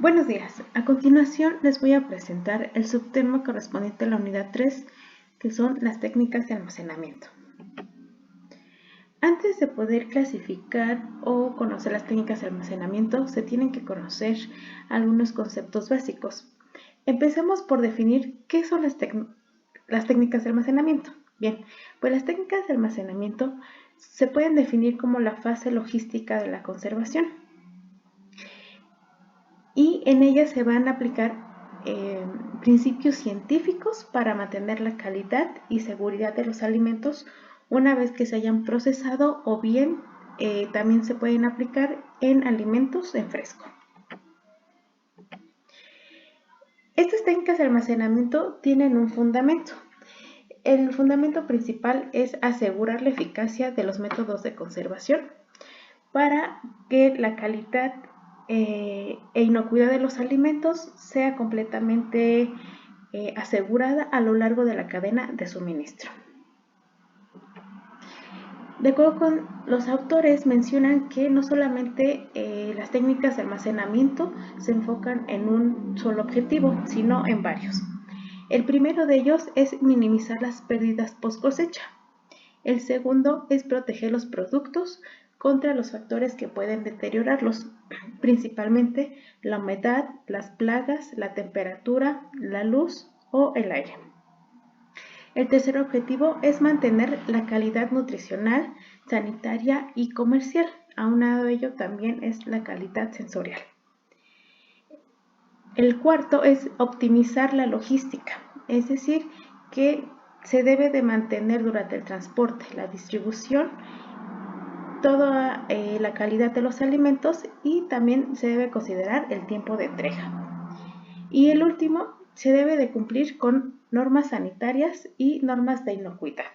Buenos días. A continuación les voy a presentar el subtema correspondiente a la unidad 3, que son las técnicas de almacenamiento. Antes de poder clasificar o conocer las técnicas de almacenamiento, se tienen que conocer algunos conceptos básicos. Empecemos por definir qué son las técnicas de almacenamiento. Bien, pues las técnicas de almacenamiento se pueden definir como la fase logística de la conservación. Y en ellas se van a aplicar principios científicos para mantener la calidad y seguridad de los alimentos una vez que se hayan procesado, o bien también se pueden aplicar en alimentos en fresco. Estas técnicas de almacenamiento tienen un fundamento. El fundamento principal es asegurar la eficacia de los métodos de conservación para que la calidad e inocuidad de los alimentos sea completamente asegurada a lo largo de la cadena de suministro. De acuerdo con los autores, mencionan que no solamente las técnicas de almacenamiento se enfocan en un solo objetivo, sino en varios. El primero de ellos es minimizar las pérdidas post cosecha. El segundo es proteger los productos contra los factores que pueden deteriorarlos, principalmente la humedad, las plagas, la temperatura, la luz o el aire. El tercer objetivo es mantener la calidad nutricional, sanitaria y comercial. Aunado a ello también es la calidad sensorial. El cuarto es optimizar la logística, es decir, que se debe de mantener durante el transporte, la distribución, toda la calidad de los alimentos, y también se debe considerar el tiempo de entrega. Y el último, se debe de cumplir con normas sanitarias y normas de inocuidad.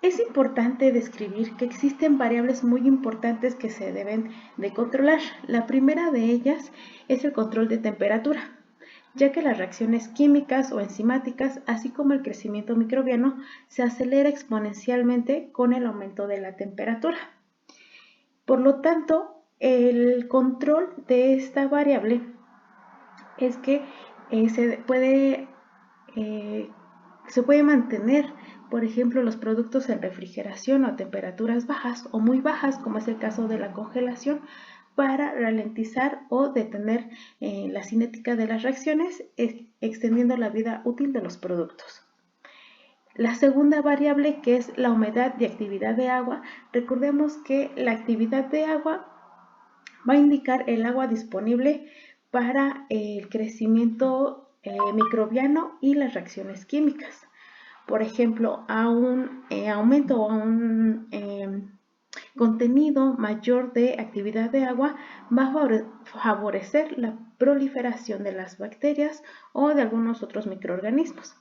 Es importante describir que existen variables muy importantes que se deben de controlar. La primera de ellas es el control de temperatura, ya que las reacciones químicas o enzimáticas, así como el crecimiento microbiano, se acelera exponencialmente con el aumento de la temperatura. Por lo tanto, el control de esta variable es que se puede mantener, por ejemplo, los productos en refrigeración o a temperaturas bajas o muy bajas, como es el caso de la congelación, para ralentizar o detener la cinética de las reacciones, extendiendo la vida útil de los productos. La segunda variable, que es la humedad y actividad de agua, recordemos que la actividad de agua va a indicar el agua disponible para el crecimiento microbiano y las reacciones químicas. Por ejemplo, a un aumento o a un contenido mayor de actividad de agua va a favorecer la proliferación de las bacterias o de algunos otros microorganismos,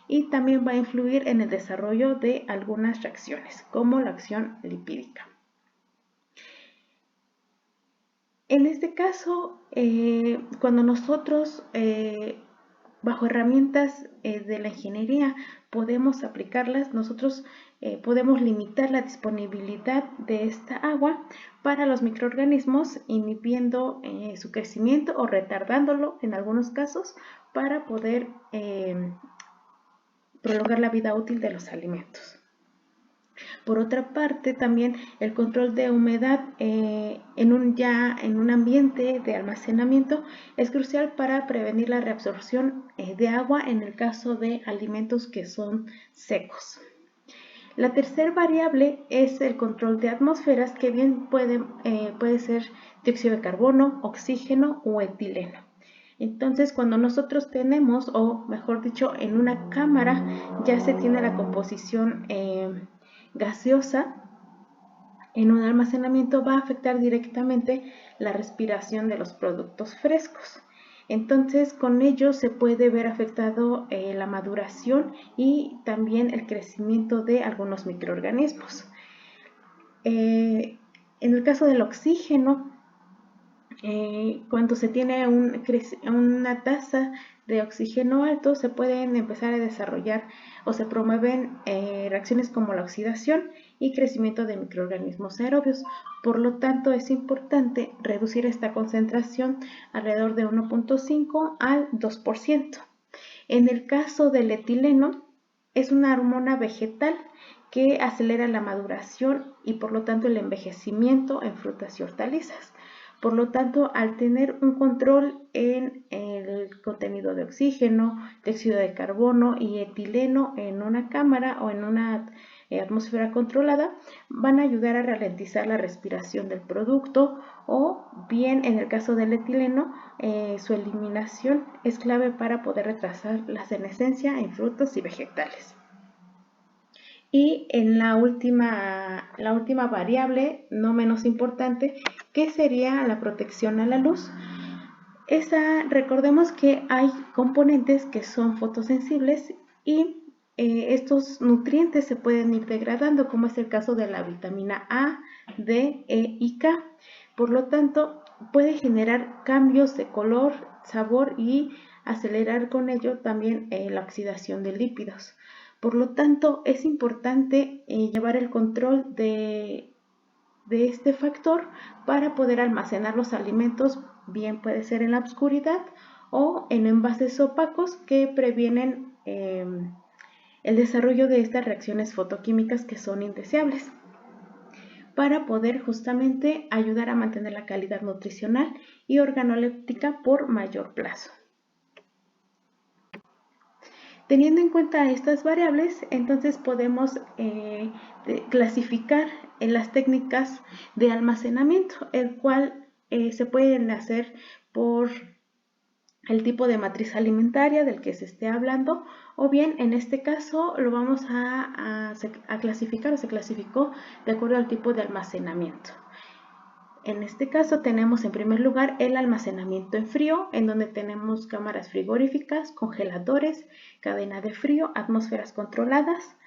y también va a influir en el desarrollo de algunas reacciones, como la acción lipídica. En este caso, cuando nosotros bajo herramientas de la ingeniería podemos aplicarlas, nosotros podemos limitar la disponibilidad de esta agua para los microorganismos, inhibiendo su crecimiento o retardándolo en algunos casos, para poder prolongar la vida útil de los alimentos. Por otra parte, también el control de humedad en un ambiente de almacenamiento es crucial para prevenir la reabsorción de agua en el caso de alimentos que son secos. La tercera variable es el control de atmósferas, que bien puede ser dióxido de carbono, oxígeno o etileno. Entonces, cuando nosotros tenemos, o mejor dicho, en una cámara ya se tiene la composición gaseosa, en un almacenamiento va a afectar directamente la respiración de los productos frescos. Entonces, con ello se puede ver afectado la maduración y también el crecimiento de algunos microorganismos. En el caso del oxígeno, cuando se tiene una tasa de oxígeno alto, se pueden empezar a desarrollar o se promueven reacciones como la oxidación, y crecimiento de microorganismos aerobios. Por lo tanto, es importante reducir esta concentración alrededor de 1.5 al 2%. En el caso del etileno, es una hormona vegetal que acelera la maduración y por lo tanto el envejecimiento en frutas y hortalizas. Por lo tanto, al tener un control en el contenido de oxígeno, dióxido de carbono y etileno en una cámara o en una atmósfera controlada, van a ayudar a ralentizar la respiración del producto, o bien en el caso del etileno, su eliminación es clave para poder retrasar la senescencia en frutos y vegetales. Y en la última variable, no menos importante, que sería la protección a la luz. Recordemos que hay componentes que son fotosensibles y estos nutrientes se pueden ir degradando, como es el caso de la vitamina A, D, E y K. Por lo tanto, puede generar cambios de color, sabor y acelerar con ello también la oxidación de lípidos. Por lo tanto, es importante llevar el control de este factor para poder almacenar los alimentos, bien puede ser en la oscuridad o en envases opacos que previenen el desarrollo de estas reacciones fotoquímicas que son indeseables, para poder justamente ayudar a mantener la calidad nutricional y organoléptica por mayor plazo. Teniendo en cuenta estas variables, entonces podemos clasificar en las técnicas de almacenamiento, el cual se pueden hacer por el tipo de matriz alimentaria del que se esté hablando, o bien en este caso lo vamos a clasificar, o se clasificó de acuerdo al tipo de almacenamiento. En este caso tenemos en primer lugar el almacenamiento en frío, en donde tenemos cámaras frigoríficas, congeladores, cadena de frío, atmósferas controladas.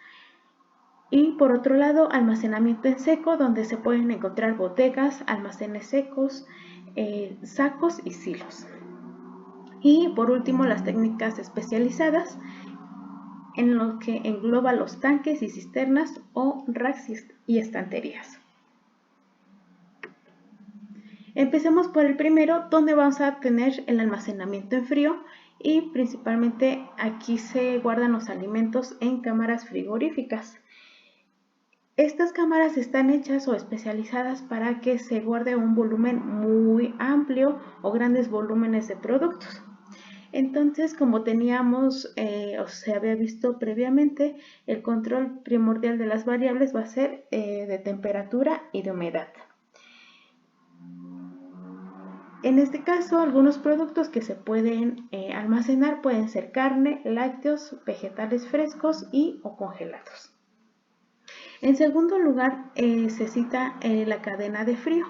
Y por otro lado, almacenamiento en seco, donde se pueden encontrar bodegas, almacenes secos, sacos y silos. Y por último, las técnicas especializadas, en lo que engloba los tanques y cisternas o racks y estanterías. Empecemos por el primero, donde vamos a tener el almacenamiento en frío, y principalmente aquí se guardan los alimentos en cámaras frigoríficas. Estas cámaras están hechas o especializadas para que se guarde un volumen muy amplio o grandes volúmenes de productos. Entonces, como teníamos o se había visto previamente, el control primordial de las variables va a ser de temperatura y de humedad. En este caso, algunos productos que se pueden almacenar pueden ser carne, lácteos, vegetales frescos y o congelados. En segundo lugar, se cita la cadena de frío,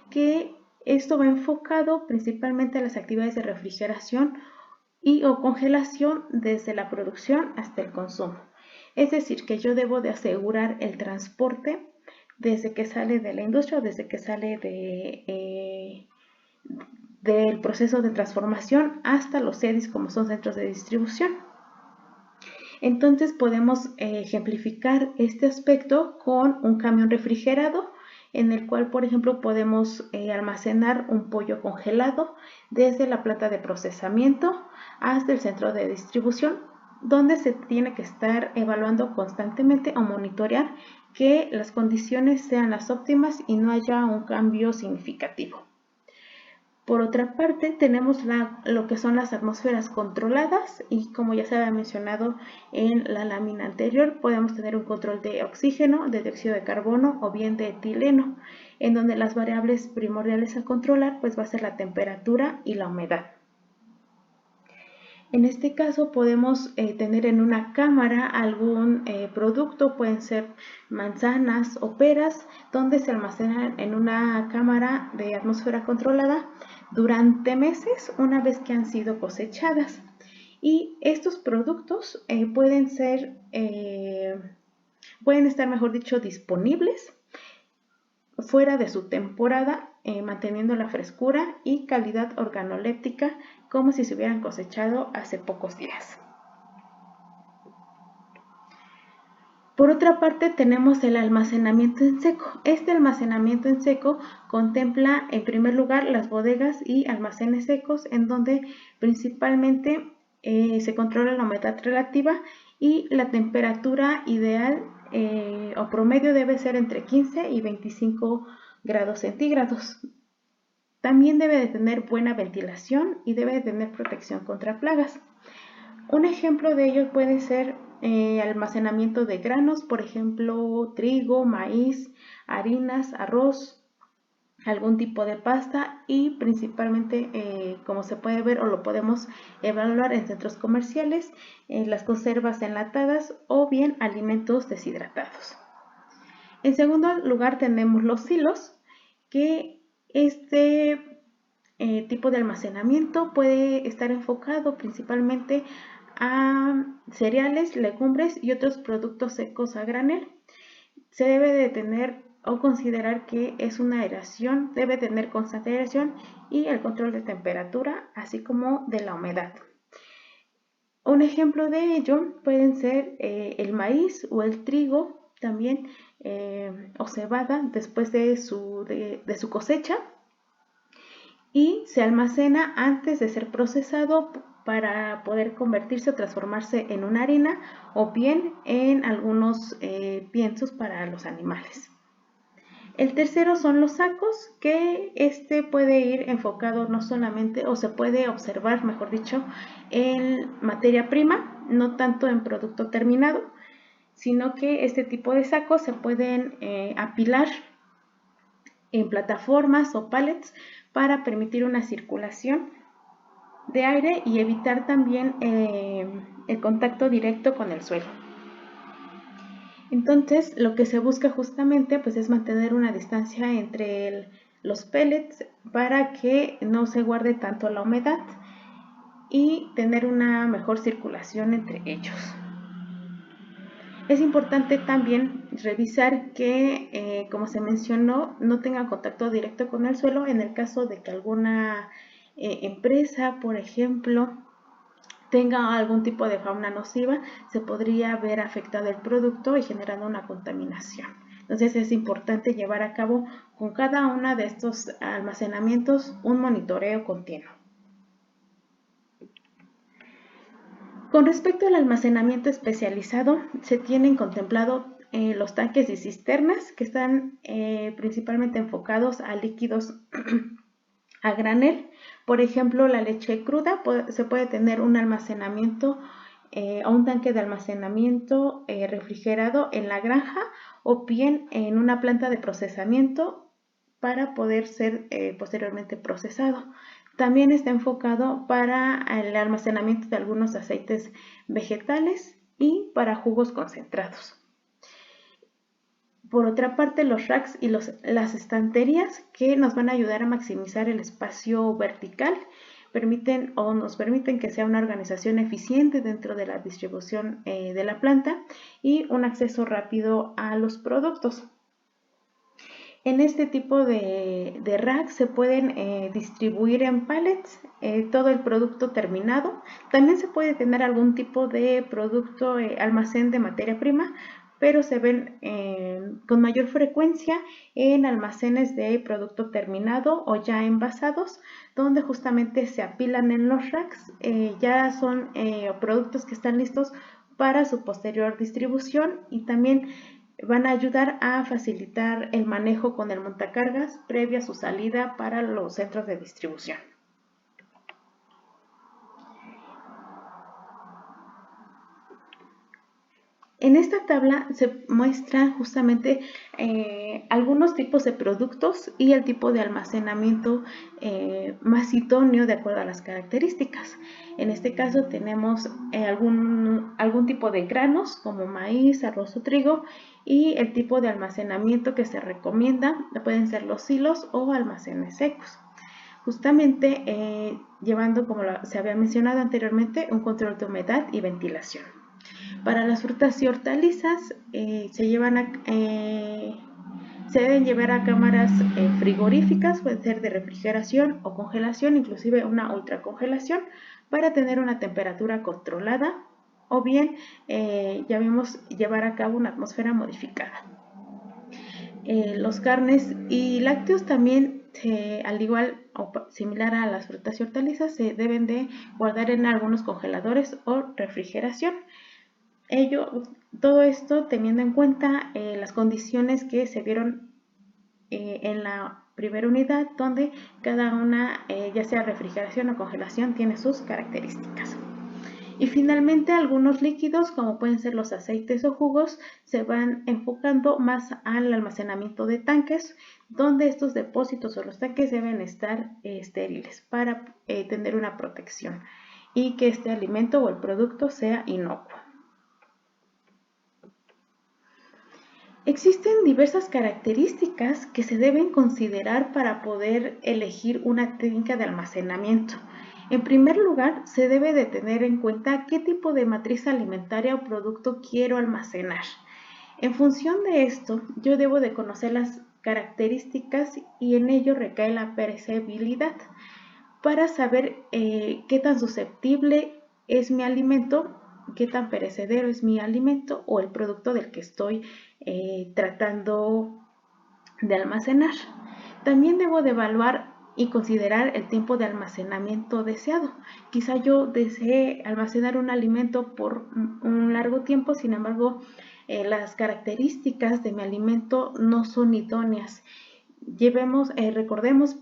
que esto va enfocado principalmente a las actividades de refrigeración y o congelación desde la producción hasta el consumo. Es decir, que yo debo de asegurar el transporte desde que sale de la industria o desde que sale del proceso de transformación hasta los CEDIs, como son centros de distribución. Entonces podemos ejemplificar este aspecto con un camión refrigerado, en el cual, por ejemplo, podemos almacenar un pollo congelado desde la planta de procesamiento hasta el centro de distribución, donde se tiene que estar evaluando constantemente o monitorear que las condiciones sean las óptimas y no haya un cambio significativo. Por otra parte, tenemos lo que son las atmósferas controladas, y como ya se había mencionado en la lámina anterior, podemos tener un control de oxígeno, de dióxido de carbono o bien de etileno, en donde las variables primordiales a controlar pues va a ser la temperatura y la humedad. En este caso podemos tener en una cámara algún producto, pueden ser manzanas o peras, donde se almacenan en una cámara de atmósfera controlada durante meses una vez que han sido cosechadas. Y estos productos pueden estar, mejor dicho, disponibles fuera de su temporada, manteniendo la frescura y calidad organoléptica como si se hubieran cosechado hace pocos días. Por otra parte, tenemos el almacenamiento en seco. Este almacenamiento en seco contempla, en primer lugar, las bodegas y almacenes secos, en donde principalmente se controla la humedad relativa y la temperatura ideal o promedio debe ser entre 15 y 25 grados centígrados. También debe de tener buena ventilación y debe de tener protección contra plagas. Un ejemplo de ello puede ser almacenamiento de granos, por ejemplo, trigo, maíz, harinas, arroz, algún tipo de pasta y principalmente, como se puede ver o lo podemos evaluar en centros comerciales, las conservas enlatadas o bien alimentos deshidratados. En segundo lugar tenemos los silos, que este tipo de almacenamiento puede estar enfocado principalmente a cereales, legumbres y otros productos secos a granel. Se debe de tener o considerar que es una aeración, debe tener constante aeración y el control de temperatura, así como de la humedad. Un ejemplo de ello pueden ser el maíz o el trigo también o cebada después de su cosecha, y se almacena antes de ser procesado para poder convertirse o transformarse en una harina o bien en algunos piensos para los animales. El tercero son los sacos, que este puede ir enfocado no solamente, o se puede observar, mejor dicho, en materia prima, no tanto en producto terminado, sino que este tipo de sacos se pueden apilar en plataformas o pallets para permitir una circulación de aire y evitar también el contacto directo con el suelo. Entonces, lo que se busca justamente pues, es mantener una distancia entre los pellets para que no se guarde tanto la humedad y tener una mejor circulación entre ellos. Es importante también revisar que, como se mencionó, no tenga contacto directo con el suelo en el caso de que alguna empresa, por ejemplo, tenga algún tipo de fauna nociva, se podría ver afectado el producto y generando una contaminación. Entonces es importante llevar a cabo con cada uno de estos almacenamientos un monitoreo continuo. Con respecto al almacenamiento especializado, se tienen contemplado los tanques y cisternas que están principalmente enfocados a líquidos a granel. Por ejemplo, la leche cruda se puede tener un almacenamiento o un tanque de almacenamiento refrigerado en la granja o bien en una planta de procesamiento para poder ser posteriormente procesado. También está enfocado para el almacenamiento de algunos aceites vegetales y para jugos concentrados. Por otra parte, los racks y las estanterías, que nos van a ayudar a maximizar el espacio vertical, nos permiten que sea una organización eficiente dentro de la distribución de la planta y un acceso rápido a los productos. En este tipo de racks se pueden distribuir en pallets todo el producto terminado. También se puede tener algún tipo de producto, almacén de materia prima, pero se ven con mayor frecuencia en almacenes de producto terminado o ya envasados, donde justamente se apilan en los racks. Ya son productos que están listos para su posterior distribución y también van a ayudar a facilitar el manejo con el montacargas previa a su salida para los centros de distribución. En esta tabla se muestran justamente algunos tipos de productos y el tipo de almacenamiento más idóneo de acuerdo a las características. En este caso tenemos algún tipo de granos como maíz, arroz o trigo, y el tipo de almacenamiento que se recomienda pueden ser los silos o almacenes secos. Justamente llevando, como se había mencionado anteriormente, un control de humedad y ventilación. Para las frutas y hortalizas se deben llevar a cámaras frigoríficas, puede ser de refrigeración o congelación, inclusive una ultracongelación, para tener una temperatura controlada o bien llevar a cabo una atmósfera modificada. Los carnes y lácteos también, al igual o similar a las frutas y hortalizas, se deben de guardar en algunos congeladores o refrigeración. Todo esto teniendo en cuenta las condiciones que se vieron en la primera unidad, donde cada una, ya sea refrigeración o congelación, tiene sus características. Y finalmente, algunos líquidos, como pueden ser los aceites o jugos, se van enfocando más al almacenamiento de tanques, donde estos depósitos o los tanques deben estar estériles para tener una protección y que este alimento o el producto sea inocuo. Existen diversas características que se deben considerar para poder elegir una técnica de almacenamiento. En primer lugar, se debe de tener en cuenta qué tipo de matriz alimentaria o producto quiero almacenar. En función de esto, yo debo de conocer las características y en ello recae la perecibilidad para saber qué tan susceptible es mi alimento, qué tan perecedero es mi alimento o el producto del que estoy tratando de almacenar. También debo de evaluar y considerar el tiempo de almacenamiento deseado. Quizá yo desee almacenar un alimento por un largo tiempo, sin embargo, las características de mi alimento no son idóneas. Recordemos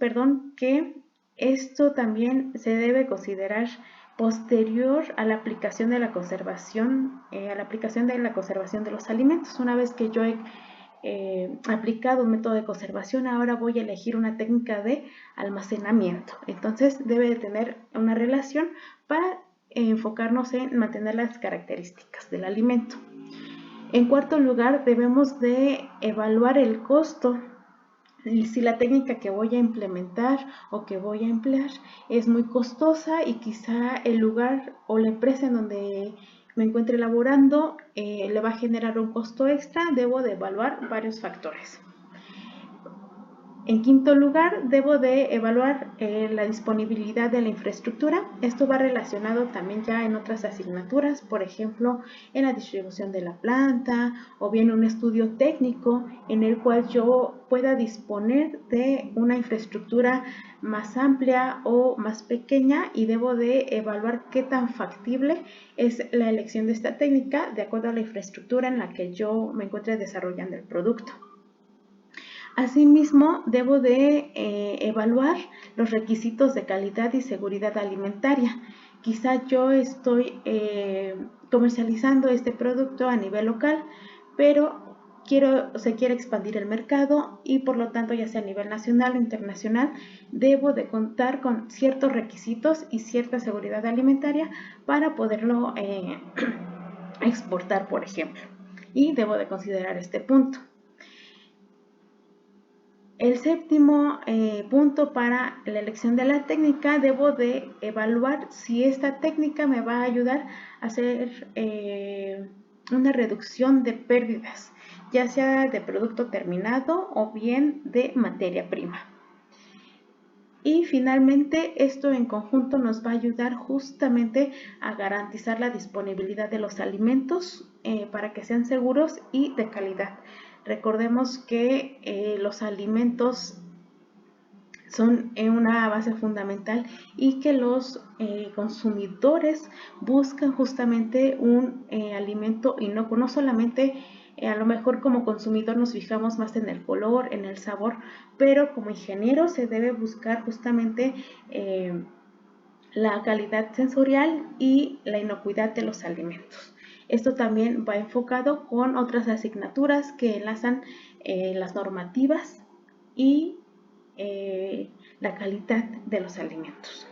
que esto también se debe considerar posterior a la aplicación de la conservación, de los alimentos. Una vez que yo he aplicado un método de conservación, ahora voy a elegir una técnica de almacenamiento. Entonces debe de tener una relación para enfocarnos en mantener las características del alimento. En cuarto lugar, debemos de evaluar el costo. Si la técnica que voy a implementar o que voy a emplear es muy costosa y quizá el lugar o la empresa en donde me encuentre elaborando le va a generar un costo extra, debo de evaluar varios factores. En quinto lugar, debo de evaluar la disponibilidad de la infraestructura. Esto va relacionado también ya en otras asignaturas, por ejemplo, en la distribución de la planta o bien un estudio técnico en el cual yo pueda disponer de una infraestructura más amplia o más pequeña y debo de evaluar qué tan factible es la elección de esta técnica de acuerdo a la infraestructura en la que yo me encuentre desarrollando el producto. Asimismo, debo de evaluar los requisitos de calidad y seguridad alimentaria. Quizá yo estoy comercializando este producto a nivel local, pero se quiere expandir el mercado y por lo tanto, ya sea a nivel nacional o internacional, debo de contar con ciertos requisitos y cierta seguridad alimentaria para poderlo exportar, por ejemplo. Y debo de considerar este punto. El séptimo punto para la elección de la técnica, debo de evaluar si esta técnica me va a ayudar a hacer una reducción de pérdidas, ya sea de producto terminado o bien de materia prima. Y finalmente, esto en conjunto nos va a ayudar justamente a garantizar la disponibilidad de los alimentos para que sean seguros y de calidad. Recordemos que los alimentos son una base fundamental y que los consumidores buscan justamente un alimento inocuo. No solamente a lo mejor como consumidor nos fijamos más en el color, en el sabor, pero como ingeniero se debe buscar justamente la calidad sensorial y la inocuidad de los alimentos. Esto también va enfocado con otras asignaturas que enlazan las normativas y la calidad de los alimentos.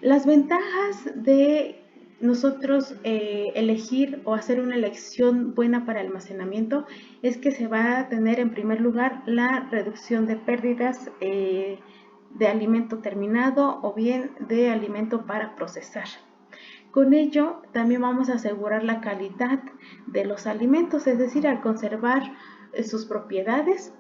Las ventajas de nosotros elegir o hacer una elección buena para almacenamiento es que se va a tener en primer lugar la reducción de pérdidas de alimento terminado o bien de alimento para procesar. Con ello también vamos a asegurar la calidad de los alimentos, es decir, al conservar sus propiedades,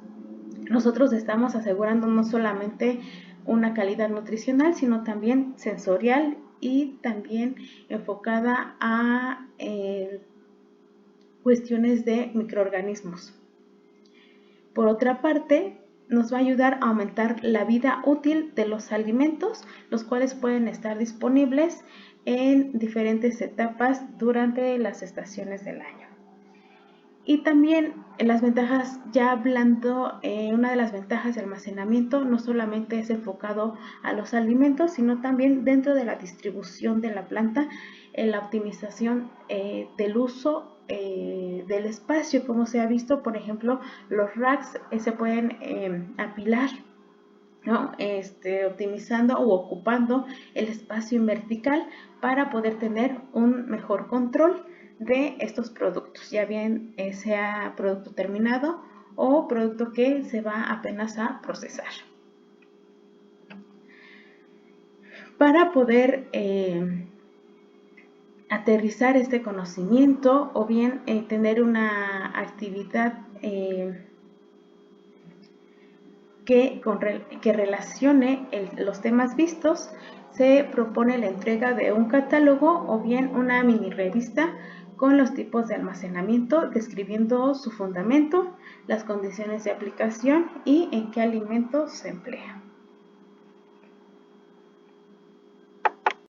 nosotros estamos asegurando no solamente una calidad nutricional, sino también sensorial y también enfocada a cuestiones de microorganismos. Por otra parte, nos va a ayudar a aumentar la vida útil de los alimentos, los cuales pueden estar disponibles en diferentes etapas durante las estaciones del año. Y también las ventajas, ya hablando, una de las ventajas de almacenamiento no solamente es enfocado a los alimentos, sino también dentro de la distribución de la planta, en la optimización del uso del espacio, como se ha visto, por ejemplo, los racks se pueden apilar, ¿no? Optimizando u ocupando el espacio en vertical para poder tener un mejor control de estos productos, ya bien sea producto terminado o producto que se va apenas a procesar. Para poder aterrizar este conocimiento o bien tener una actividad que relacione los temas vistos, se propone la entrega de un catálogo o bien una mini revista con los tipos de almacenamiento, describiendo su fundamento, las condiciones de aplicación y en qué alimentos se emplea.